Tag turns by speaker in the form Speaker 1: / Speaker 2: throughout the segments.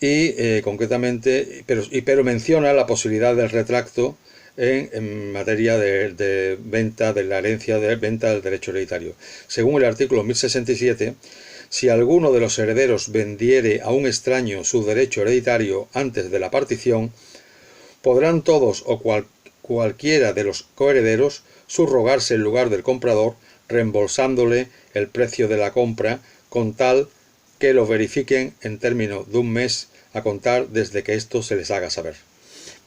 Speaker 1: y concretamente, pero menciona la posibilidad del retracto en materia de venta de la herencia, de venta del derecho hereditario. Según el artículo 1067, si alguno de los herederos vendiere a un extraño su derecho hereditario antes de la partición, podrán todos o cualquiera de los coherederos subrogarse en lugar del comprador, reembolsándole el precio de la compra con tal que lo verifiquen en términos de un mes a contar desde que esto se les haga saber.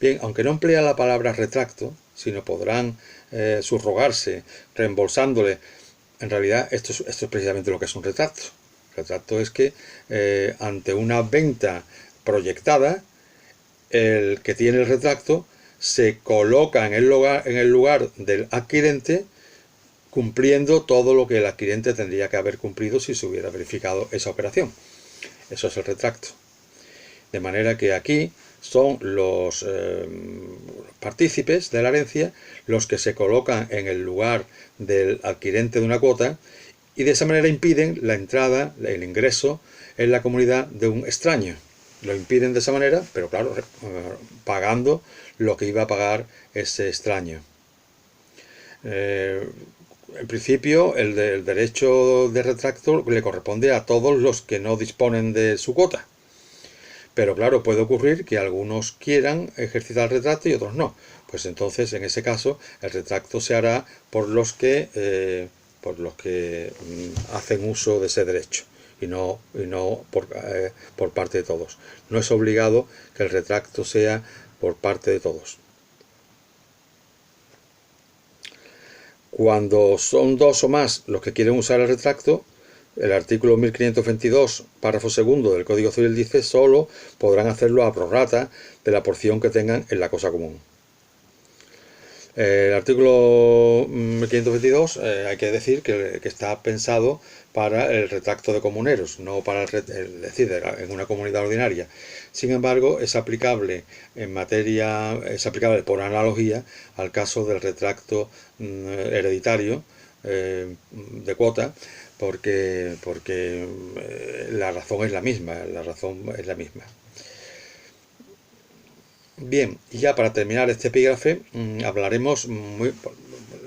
Speaker 1: Bien, aunque no emplea la palabra retracto, sino podrán subrogarse reembolsándole, en realidad esto es precisamente lo que es un retracto. El retracto es que ante una venta proyectada, el que tiene el retracto se coloca en el lugar del adquirente, cumpliendo todo lo que el adquirente tendría que haber cumplido si se hubiera verificado esa operación. Eso es el retracto. De manera que aquí son los partícipes de la herencia los que se colocan en el lugar del adquirente de una cuota y de esa manera impiden la entrada, el ingreso en la comunidad de un extraño. Lo impiden de esa manera, pero claro, pagando lo que iba a pagar ese extraño. En principio, el derecho de retracto le corresponde a todos los que no disponen de su cuota. Pero claro, puede ocurrir que algunos quieran ejercitar el retracto y otros no. Pues entonces, en ese caso, el retracto se hará por los que hacen uso de ese derecho y no por parte de todos. No es obligado que el retracto sea por parte de todos. Cuando son dos o más los que quieren usar el retracto, el artículo 1522, párrafo segundo del Código Civil dice: solo podrán hacerlo a prorrata de la porción que tengan en la cosa común. El artículo 1522 hay que decir que está pensado para el retracto de comuneros, no para es decir, en una comunidad ordinaria. Sin embargo, es aplicable por analogía al caso del retracto hereditario de cuota, porque la razón es la misma, Bien, y ya para terminar este epígrafe, hablaremos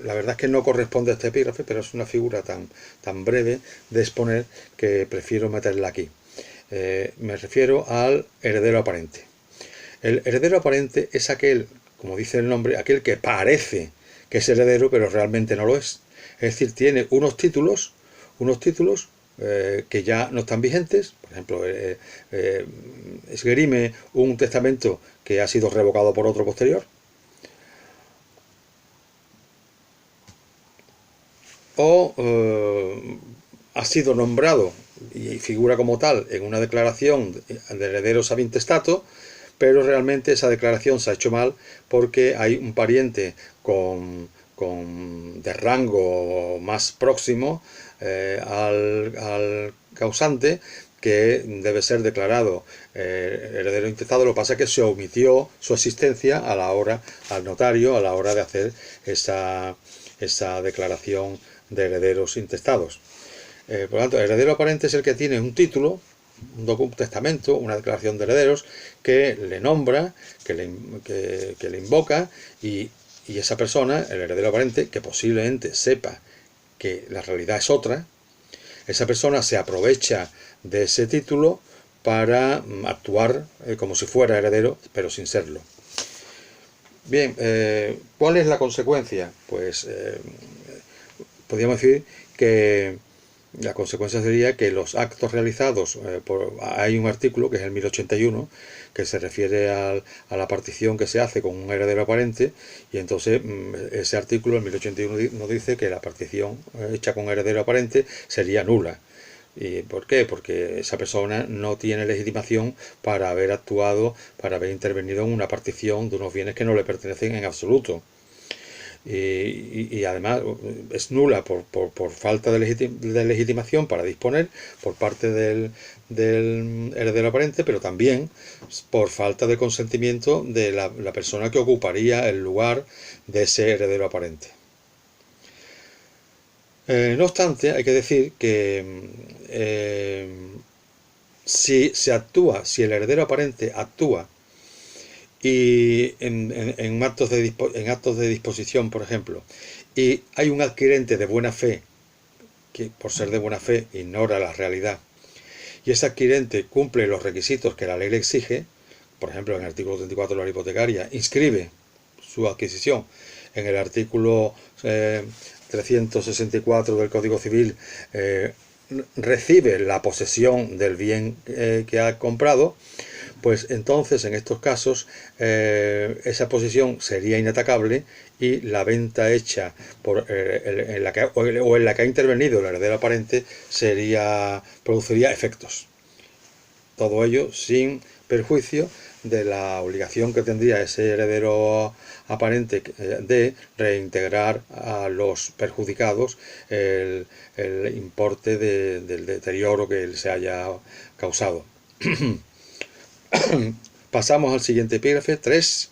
Speaker 1: la verdad es que no corresponde a este epígrafe, pero es una figura tan breve de exponer que prefiero meterla aquí. Me refiero al heredero aparente. El heredero aparente es aquel, como dice el nombre, aquel que parece que es heredero, pero realmente no lo es. Es decir, tiene unos títulos que ya no están vigentes. Por ejemplo, esgrime un testamento que ha sido revocado por otro posterior, o ha sido nombrado y figura como tal en una declaración de herederos ab intestato, pero realmente esa declaración se ha hecho mal porque hay un pariente de rango más próximo al causante que debe ser declarado heredero intestado. Lo que pasa es que se omitió su existencia al notario a la hora de hacer esa declaración de herederos intestados. Por lo tanto, el heredero aparente es el que tiene un título, un testamento, una declaración de herederos que le nombra, que le invoca, y esa persona, el heredero aparente, que posiblemente sepa que la realidad es otra, esa persona se aprovecha de ese título para actuar como si fuera heredero, pero sin serlo. Bien, ¿cuál es la consecuencia? Pues podríamos decir que la consecuencia sería que los actos realizados hay un artículo que es el 1081 que se refiere a la partición que se hace con un heredero aparente, y entonces ese artículo, el 1081, nos dice que la partición hecha con heredero aparente sería nula. ¿Y por qué? Porque esa persona no tiene legitimación para haber actuado, para haber intervenido en una partición de unos bienes que no le pertenecen en absoluto. Y además es nula por falta de legitimación para disponer por parte del heredero aparente, pero también por falta de consentimiento de la persona que ocuparía el lugar de ese heredero aparente. No obstante, hay que decir que Si el heredero aparente actúa y en actos de disposición, por ejemplo, y hay un adquirente de buena fe que por ser de buena fe ignora la realidad, y ese adquirente cumple los requisitos que la ley le exige, por ejemplo, en el artículo 34 de la ley hipotecaria, inscribe su adquisición en el artículo 364 del Código Civil, recibe la posesión del bien que ha comprado, pues entonces en estos casos esa posesión sería inatacable y la venta hecha en la que ha intervenido el heredero aparente produciría efectos. Todo ello sin perjuicio de la obligación que tendría ese heredero aparente de reintegrar a los perjudicados el importe del deterioro que se haya causado. Pasamos al siguiente epígrafe, 3.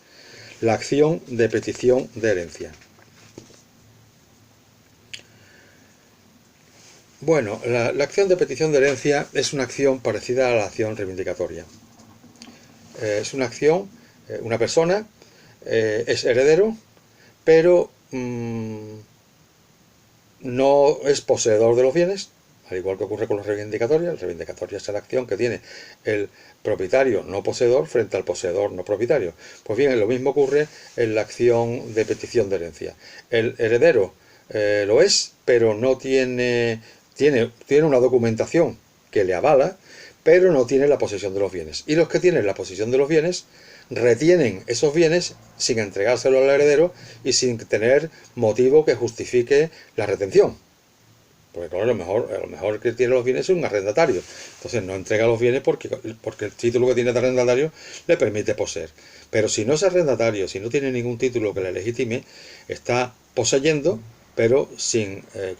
Speaker 1: La acción de petición de herencia. Bueno, la acción de petición de herencia es una acción parecida a la acción reivindicatoria. Es una acción, una persona es heredero, pero no es poseedor de los bienes, al igual que ocurre con la reivindicatoria. La reivindicatoria es la acción que tiene el propietario no poseedor frente al poseedor no propietario. Pues bien, lo mismo ocurre en la acción de petición de herencia. El heredero lo es, pero no tiene una documentación que le avala, pero no tiene la posesión de los bienes. Y los que tienen la posesión de los bienes retienen esos bienes sin entregárselo al heredero y sin tener motivo que justifique la retención. Porque claro, a lo mejor que tiene los bienes es un arrendatario. Entonces no entrega los bienes porque el título que tiene de arrendatario le permite poseer. Pero si no es arrendatario, si no tiene ningún título que le legitime, está poseyendo, pero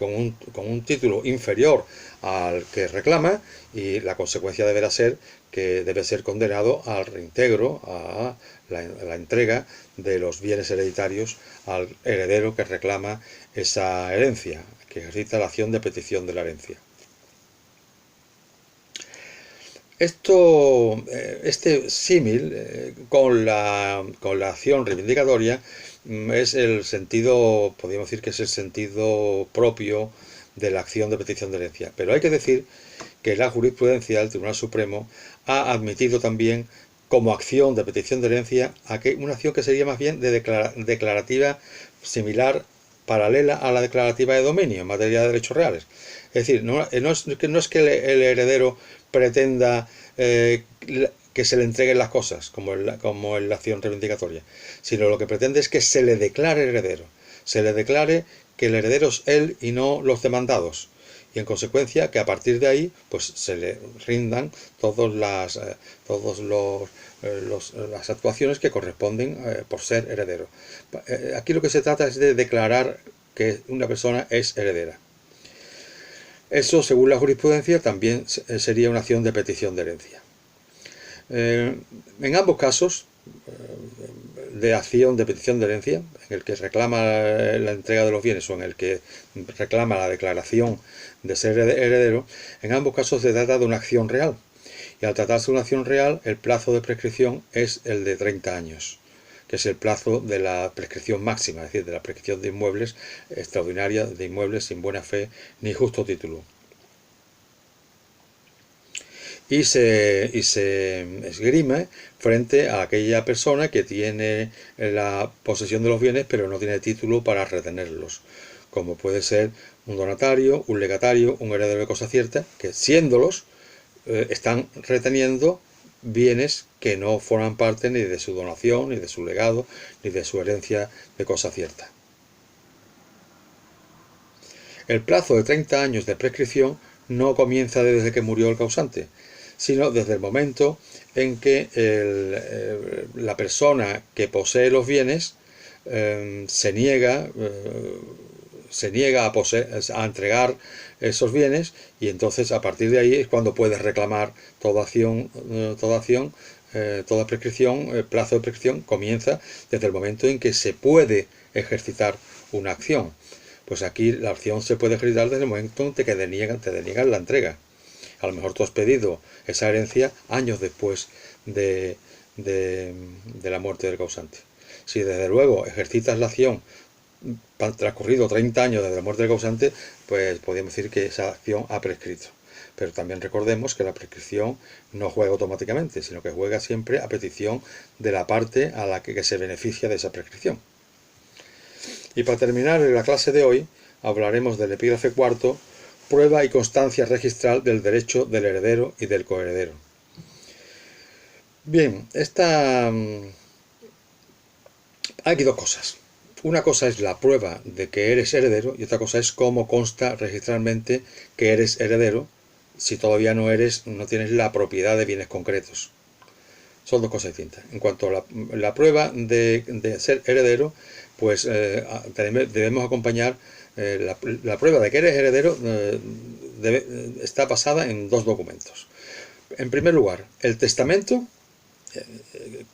Speaker 1: con un título inferior al que reclama, y la consecuencia deberá ser que debe ser condenado al reintegro, a la entrega de los bienes hereditarios al heredero que reclama esa herencia, que ejercita la acción de petición de la herencia. Este símil con la acción reivindicatoria es el sentido, podríamos decir que es el sentido propio de la acción de petición de herencia. Pero hay que decir que la jurisprudencia del Tribunal Supremo ha admitido también como acción de petición de herencia una acción que sería más bien de declarativa similar, paralela a la declarativa de dominio en materia de derechos reales. Es decir, no es que el heredero pretenda que se le entreguen las cosas, como en la acción reivindicatoria, sino lo que pretende es que se le declare heredero, se le declare que el heredero es él y no los demandados, y en consecuencia que a partir de ahí pues se le rindan todas las actuaciones que corresponden por ser heredero. Aquí lo que se trata es de declarar que una persona es heredera. Eso, según la jurisprudencia, también sería una acción de petición de herencia. En ambos casos de acción de petición de herencia, en el que reclama la entrega de los bienes o en el que reclama la declaración de ser heredero, en ambos casos se trata de una acción real. Y al tratarse de una acción real, el plazo de prescripción es el de 30 años, que es el plazo de la prescripción máxima, es decir, de la prescripción de inmuebles extraordinaria, de inmuebles sin buena fe ni justo título. Y se esgrime frente a aquella persona que tiene la posesión de los bienes pero no tiene título para retenerlos, como puede ser un donatario, un legatario, un heredero de cosa cierta, que siéndolos están reteniendo bienes que no forman parte ni de su donación, ni de su legado, ni de su herencia de cosa cierta. El plazo de 30 años de prescripción no comienza desde que murió el causante, sino desde el momento en que la persona que posee los bienes se niega a entregar esos bienes, y entonces a partir de ahí es cuando puedes reclamar toda prescripción. El plazo de prescripción comienza desde el momento en que se puede ejercitar una acción. Pues aquí la acción se puede ejercitar desde el momento en que te deniegan la entrega. A lo mejor tú has pedido esa herencia años después de la muerte del causante. Si desde luego ejercitas la acción transcurrido 30 años desde la muerte del causante, pues podríamos decir que esa acción ha prescrito. Pero también recordemos que la prescripción no juega automáticamente, sino que juega siempre a petición de la parte a la que se beneficia de esa prescripción. Y para terminar la clase de hoy, hablaremos del epígrafe cuarto, prueba y constancia registral del derecho del heredero y del coheredero. Bien, hay aquí dos cosas. Una cosa es la prueba de que eres heredero y otra cosa es cómo consta registralmente que eres heredero si todavía no tienes la propiedad de bienes concretos. Son dos cosas distintas. En cuanto a la prueba de ser heredero, pues debemos acompañar la prueba de que eres heredero está basada en dos documentos. En primer lugar, el testamento,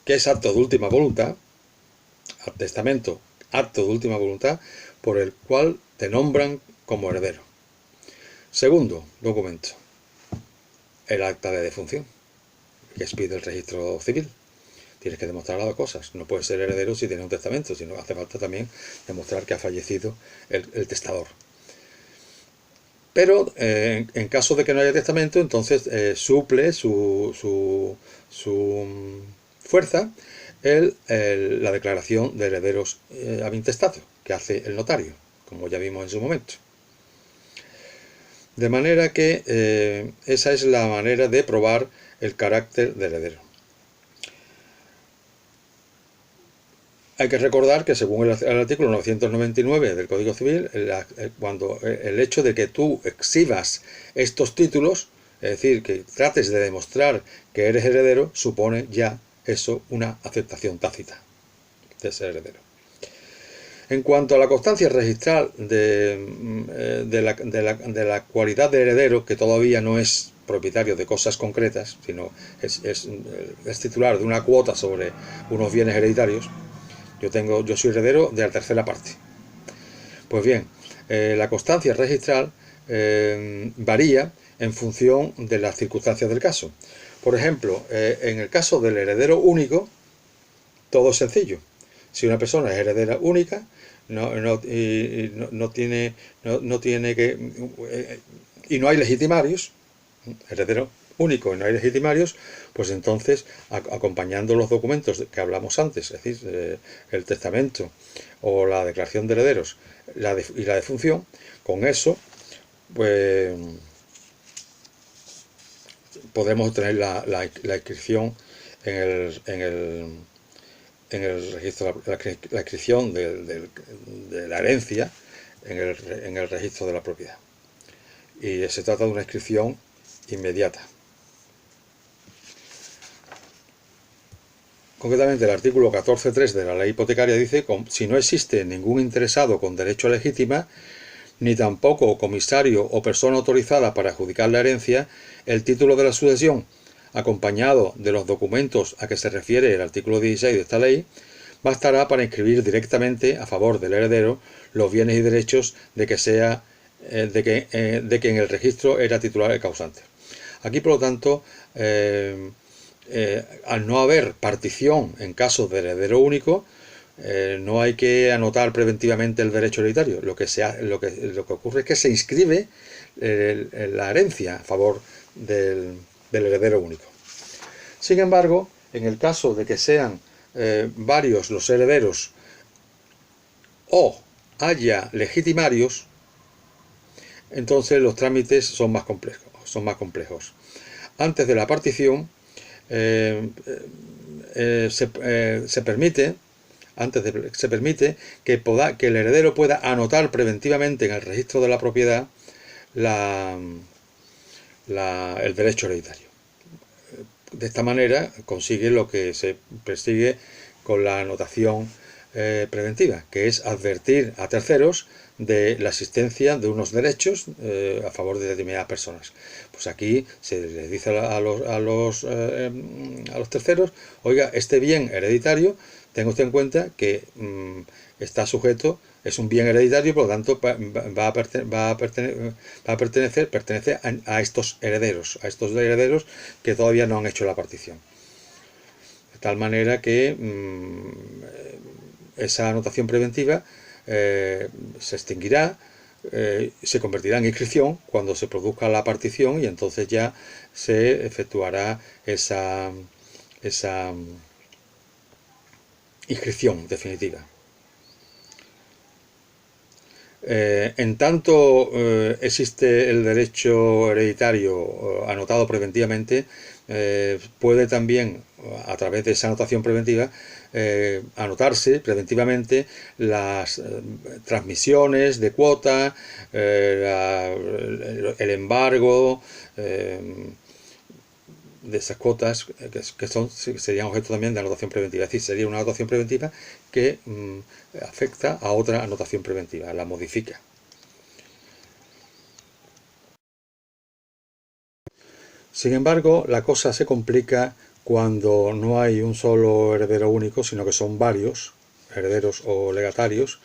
Speaker 1: que es acto de última voluntad, al testamento, acto de última voluntad, por el cual te nombran como heredero. Segundo documento, el acta de defunción, que expide el registro civil. Tienes que demostrar las dos cosas. No puedes ser heredero si tienes un testamento, sino hace falta también demostrar que ha fallecido el testador. Pero en caso de que no haya testamento, entonces suple su fuerza la declaración de herederos ab intestato, que hace el notario, como ya vimos en su momento. De manera que esa es la manera de probar el carácter de heredero. Hay que recordar que según el artículo 999 del Código Civil, cuando el hecho de que tú exhibas estos títulos, es decir, que trates de demostrar que eres heredero, supone ya eso una aceptación tácita de ser heredero. En cuanto a la constancia registral de la cualidad de heredero, que todavía no es propietario de cosas concretas, sino es titular de una cuota sobre unos bienes hereditarios, yo soy heredero de la tercera parte. Pues bien, la constancia registral varía en función de las circunstancias del caso. Por ejemplo, en el caso del heredero único, todo es sencillo. Si una persona es heredera única, no tiene que y no hay legitimarios, heredero único y no hay legitimarios, pues entonces acompañando los documentos que hablamos antes, es decir, el testamento o la declaración de herederos y la defunción, con eso pues podemos tener la inscripción en el registro, la inscripción de la herencia en el registro de la propiedad. Y se trata de una inscripción inmediata. Concretamente, el artículo 14.3 de la ley hipotecaria dice: si no existe ningún interesado con derecho a legítima, ni tampoco comisario o persona autorizada para adjudicar la herencia, el título de la sucesión, acompañado de los documentos a que se refiere el artículo 16 de esta ley, bastará para inscribir directamente a favor del heredero los bienes y derechos de que en el registro era titular el causante. Aquí, por lo tanto, al no haber partición en caso de heredero único, no hay que anotar preventivamente el derecho hereditario. Lo que ocurre es que se inscribe la herencia a favor del heredero único. Sin embargo, en el caso de que sean varios los herederos o haya legitimarios, entonces los trámites son más complejos. Antes de la partición se permite que el heredero pueda anotar preventivamente en el registro de la propiedad el derecho hereditario. De esta manera consigue lo que se persigue con la anotación preventiva, que es advertir a terceros de la existencia de unos derechos a favor de determinadas personas. Pues aquí se les dice a los terceros: oiga, este bien hereditario, tenga usted en cuenta que está sujeto Es un bien hereditario, por lo tanto pertenece a estos herederos que todavía no han hecho la partición. De tal manera que esa anotación preventiva se extinguirá, se convertirá en inscripción cuando se produzca la partición, y entonces ya se efectuará esa inscripción definitiva. En tanto existe el derecho hereditario anotado preventivamente, puede también, a través de esa anotación preventiva, anotarse preventivamente las transmisiones de cuota, el embargo de esas cuotas que serían objeto también de anotación preventiva. Es decir, sería una anotación preventiva que afecta a otra anotación preventiva, la modifica. Sin embargo, la cosa se complica cuando no hay un solo heredero único, sino que son varios herederos o legatarios,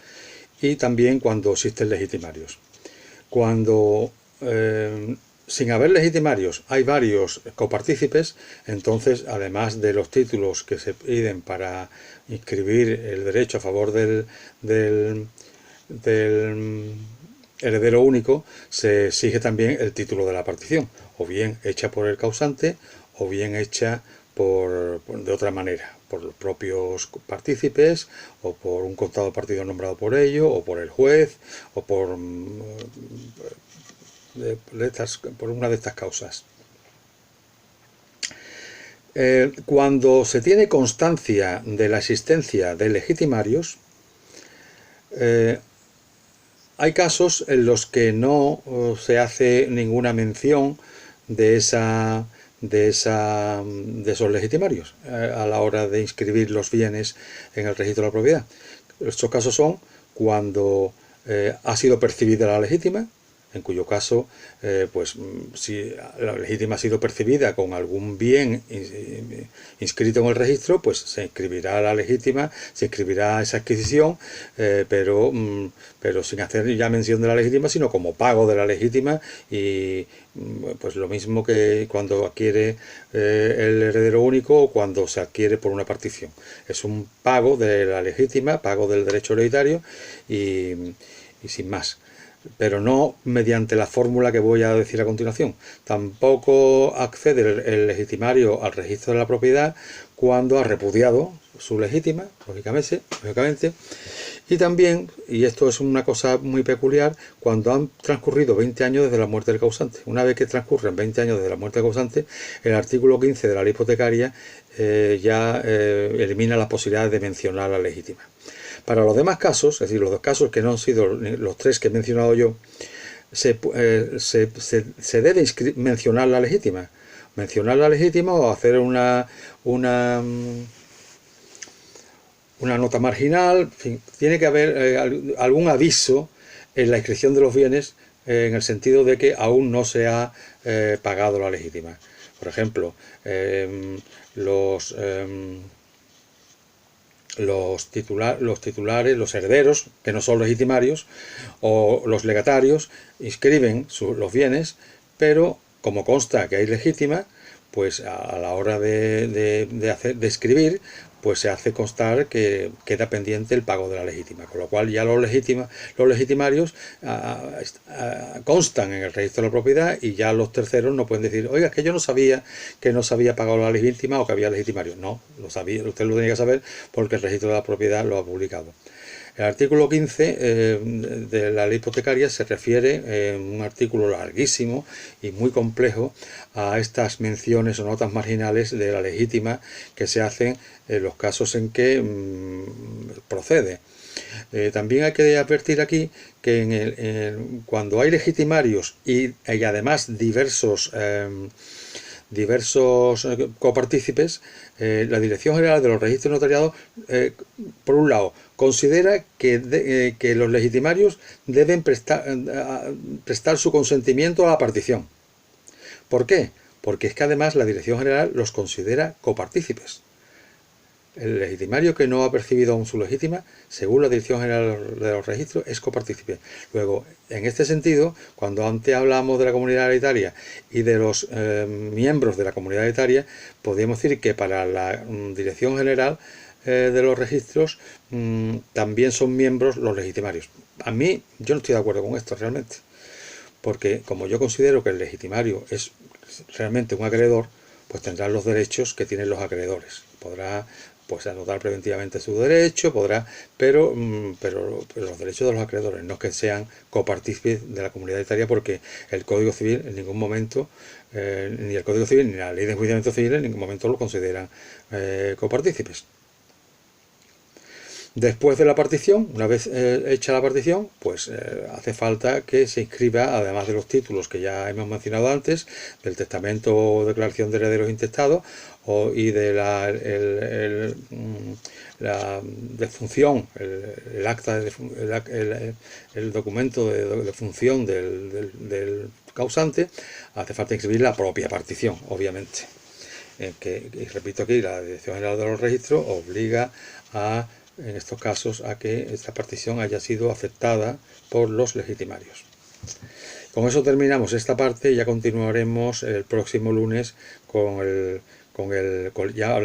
Speaker 1: y también cuando existen legitimarios. Cuando sin haber legitimarios hay varios copartícipes, entonces, además de los títulos que se piden para inscribir el derecho a favor del heredero único, se exige también el título de la partición, o bien hecha por el causante, o bien hecha de otra manera, por los propios partícipes, o por un contado partido nombrado por ello, o por el juez, o por una de estas causas. Cuando se tiene constancia de la existencia de legitimarios, hay casos en los que no se hace ninguna mención de esos legitimarios a la hora de inscribir los bienes en el registro de la propiedad. Estos casos son cuando ha sido percibida la legítima, en cuyo caso, pues si la legítima ha sido percibida con algún bien inscrito en el registro, pues se inscribirá la legítima, se inscribirá esa adquisición, pero sin hacer ya mención de la legítima, sino como pago de la legítima, y pues lo mismo que cuando adquiere el heredero único o cuando se adquiere por una partición. Es un pago de la legítima, pago del derecho hereditario y sin más, pero no mediante la fórmula que voy a decir a continuación. Tampoco accede el legitimario al registro de la propiedad cuando ha repudiado su legítima, lógicamente, y también, y esto es una cosa muy peculiar, cuando han transcurrido 20 años desde la muerte del causante. Una vez que transcurren 20 años desde la muerte del causante, el artículo 15 de la ley hipotecaria ya elimina las posibilidades de mencionar la legítima. Para los demás casos, es decir, los dos casos que no han sido los tres que he mencionado yo, se debe mencionar la legítima. Mencionar la legítima o hacer una nota marginal. En fin, tiene que haber algún aviso en la inscripción de los bienes en el sentido de que aún no se ha pagado la legítima. Por ejemplo, los titulares, los herederos, que no son legitimarios, o los legatarios, inscriben los bienes, pero como consta que hay legítima, pues a la hora de escribir, pues se hace constar que queda pendiente el pago de la legítima, con lo cual ya los legitimarios constan en el registro de la propiedad, y ya los terceros no pueden decir, oiga, es que yo no sabía que no se había pagado la legítima o que había legitimarios. No, lo sabía, usted lo tenía que saber porque el registro de la propiedad lo ha publicado. El artículo 15 de la ley hipotecaria se refiere, un artículo larguísimo y muy complejo, a estas menciones o notas marginales de la legítima que se hacen en los casos en que procede. También hay que advertir aquí que cuando hay legitimarios y además diversos copartícipes, la Dirección General de los Registros Notariados, por un lado, considera que los legitimarios deben prestar su consentimiento a la partición. ¿Por qué? Porque es que además la Dirección General los considera copartícipes. El legitimario que no ha percibido aún su legítima, según la Dirección General de los Registros, es copartícipe. Luego, en este sentido, cuando antes hablamos de la comunidad hereditaria y de los miembros de la comunidad hereditaria, podríamos decir que para la Dirección General de los Registros también son miembros los legitimarios. A mí, yo no estoy de acuerdo con esto realmente, porque como yo considero que el legitimario es realmente un acreedor, pues tendrá los derechos que tienen los acreedores. Podrá pues anotar preventivamente su derecho, pero los derechos de los acreedores, no es que sean copartícipes de la comunidad hereditaria, porque el Código Civil en ningún momento, ni el Código Civil ni la Ley de Enjuiciamiento Civil en ningún momento lo consideran copartícipes. Después de la partición, una vez hecha la partición, pues hace falta que se inscriba, además de los títulos que ya hemos mencionado antes, del testamento o declaración de herederos intestados y de la defunción, el acta el documento de función del causante. Hace falta inscribir la propia partición, obviamente. Y repito aquí, la Dirección General de los Registros obliga en estos casos a que esta partición haya sido aceptada por los legitimarios. Con eso terminamos esta parte y ya continuaremos el próximo lunes ya